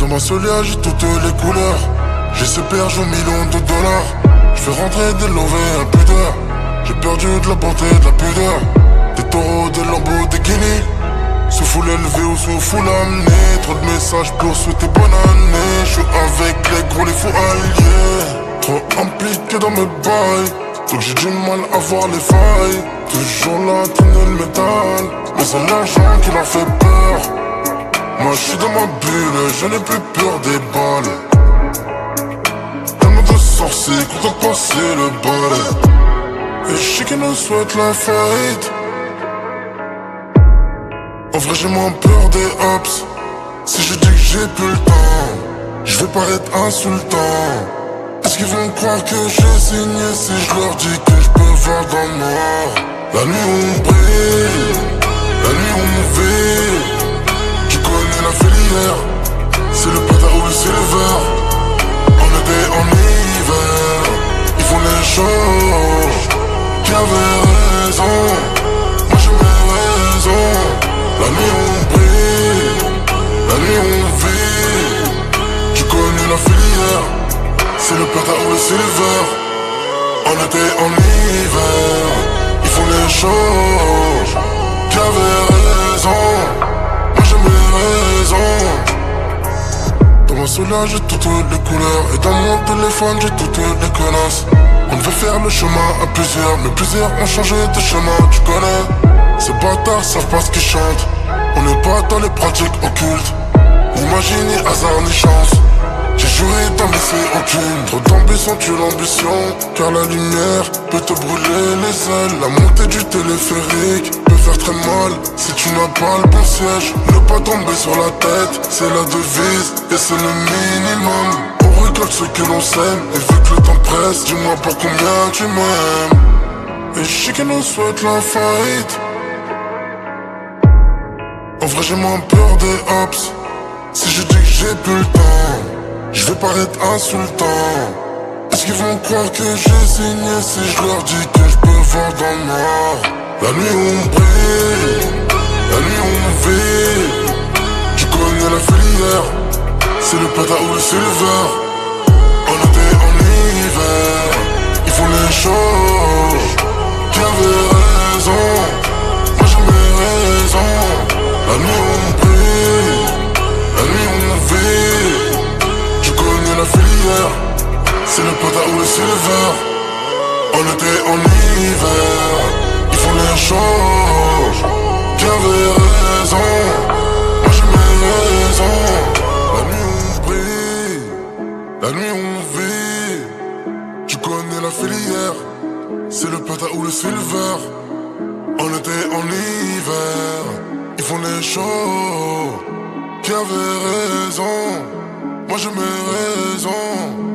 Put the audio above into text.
Dans ma soleil j'ai toutes les couleurs. J'ai ce perche aux millions de dollars. J'fais rentrer des lovés impudeurs. J'ai perdu de la bonté, de la pudeur. Des taureaux, des lambeaux, des guinées. Sous foule élevé ou sous foule amenée. Trop de messages pour souhaiter bonne année. J'suis avec les gros, les fous alliés. Trop impliqué dans mes bails, donc j'ai du mal à voir les failles. Toujours là, tenir le métal, mais c'est l'argent qui leur fait peur. Moi j'suis dans ma bulle, je n'ai plus peur des balles. Tellement de sorciers, content de passer le balai. Et j'sais qu'ils nous souhaitent la faillite. En vrai j'ai moins peur des hops. Si je dis que j'ai plus le temps, je vais paraître insultant. Est-ce qu'ils vont croire que j'ai signé si je leur dis que je peux voir dans le noir? La nuit on brille, la nuit on vit. Tu connais la filière, c'est le pata ou le silver. En été, en hiver, ils font les choses qui avaient raison. Moi j'ai mes raisons. La nuit on brille, la nuit on vit. Tu connais la filière, c'est le pata ou le silver. En été, en hiver, ils font les choses qui avaient raison. Moi j'ai mes raisons. Dans mon soleil j'ai toutes les couleurs. Et dans mon téléphone j'ai toutes les connasses. On devait faire le chemin à plusieurs, mais plusieurs ont changé de chemin, tu connais. Ces bâtards savent pas ce qu'ils chantent. On n'est pas dans les pratiques occultes. Ni magie, ni hasard, ni chance. J'ai juré d'en laisser aucune. Trop d'ambition tue l'ambition, car la lumière peut te brûler les ailes. La montée du téléphérique peut faire très mal si tu n'as pas le bon siège. Ne pas tomber sur la tête, c'est la devise et c'est le minimum. On récolte ce que l'on sème, et vu que le temps presse, dis-moi pour combien tu m'aimes. Et je sais qu'elle nous souhaite la faillite. En vrai j'ai moins peur des hops. Si je dis que j'ai plus le temps, je vais paraître insultant. Est-ce qu'ils vont croire que j'ai signé si je leur dis que je peux voir dans le noir? La nuit on brille, la nuit on vit. Tu connais la filière, c'est le pata ou le silver. En été, en hiver, ils font les choses qui avaient raison. Moi j'ai mes raisons. La nuit on brille, la nuit on vit. Tu connais la filière, c'est le pata ou le silver. En été, en hiver, ils font les choses qui avaient raison. Moi j'ai mes raisons. La nuit on brille, la nuit on vit. Tu connais la filière, c'est le pata ou le silver. En été, en hiver, ils font les choses qui avaient raison. Moi j'ai mes raisons.